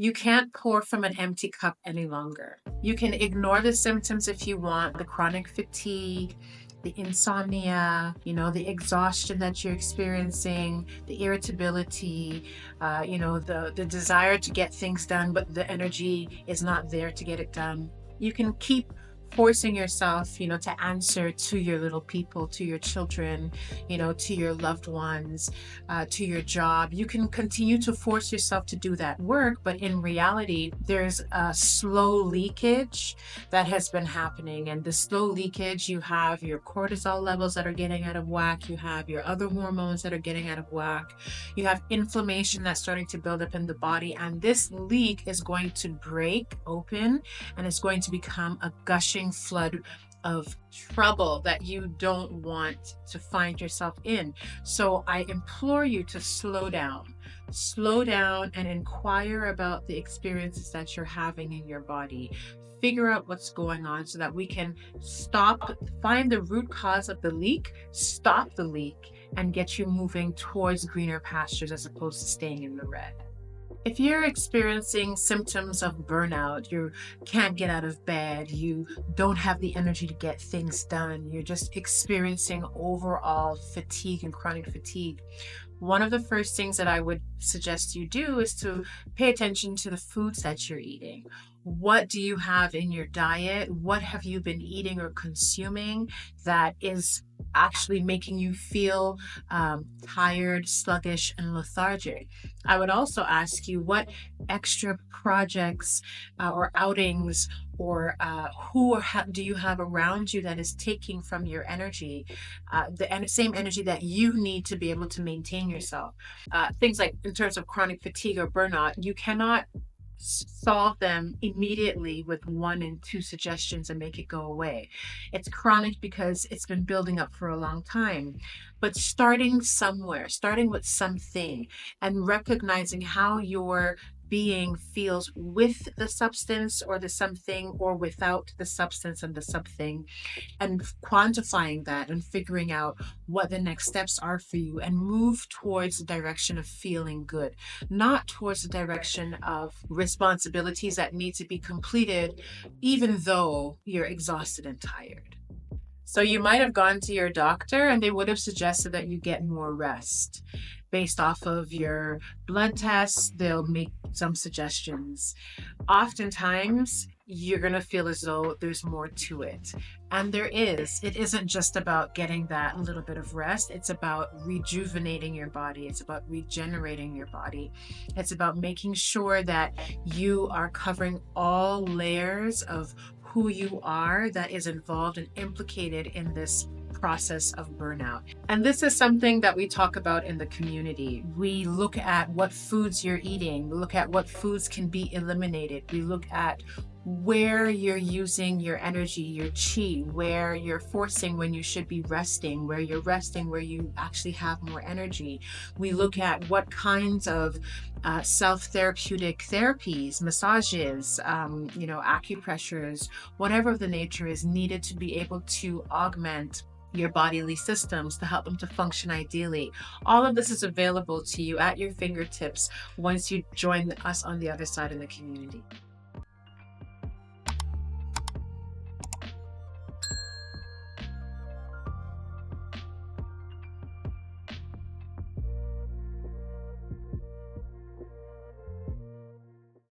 You can't pour from an empty cup any longer. You can ignore the symptoms if you want, the chronic fatigue, the insomnia, the exhaustion that you're experiencing, the irritability, the desire to get things done, but the energy is not there to get it done. You can keep forcing yourself, to answer to your little people, to your children, to your loved ones, to your job. You can continue to force yourself to do that work, but in reality, there's a slow leakage that has been happening. And the slow leakage, you have your cortisol levels that are getting out of whack, you have your other hormones that are getting out of whack, you have inflammation that's starting to build up in the body, and this leak is going to break open and it's going to become a gushing flood of trouble that you don't want to find yourself in. So I implore you to slow down and inquire about the experiences that you're having in your body. Figure out what's going on so that we can find the root cause of the leak, stop the leak, and get you moving towards greener pastures as opposed to staying in the red. If you're experiencing symptoms of burnout, you can't get out of bed, you don't have the energy to get things done, you're just experiencing overall fatigue and chronic fatigue, one of the first things that I would suggest you do is to pay attention to the foods that you're eating. What do you have in your diet? What have you been eating or consuming that is actually making you feel tired, sluggish, and lethargic? I would also ask you what extra projects or outings or do you have around you that is taking from your energy, same energy that you need to be able to maintain yourself. Things like in terms of chronic fatigue or burnout, you cannot solve them immediately with 1 and 2 suggestions and make it go away. It's chronic because it's been building up for a long time. But starting somewhere, starting with something, and recognizing how your being feels with the substance or the something, or without the substance and the something, and quantifying that and figuring out what the next steps are for you, and move towards the direction of feeling good, not towards the direction of responsibilities that need to be completed, even though you're exhausted and tired. So you might have gone to your doctor and they would have suggested that you get more rest. Based off of your blood tests, they'll make some suggestions. Oftentimes, you're going to feel as though there's more to it. And there is. It isn't just about getting that little bit of rest. It's about rejuvenating your body. It's about regenerating your body. It's about making sure that you are covering all layers of who you are that is involved and implicated in this process of burnout. And this is something that we talk about in the community. We look at what foods you're eating. We look at what foods can be eliminated. We look at where you're using your energy, your chi, where you're forcing when you should be resting, where you're resting, where you actually have more energy. We look at what kinds of self-therapeutic therapies, massages, acupressures, whatever the nature is needed to be able to augment your bodily systems to help them to function ideally. All of this is available to you at your fingertips once you join us on the other side of the community.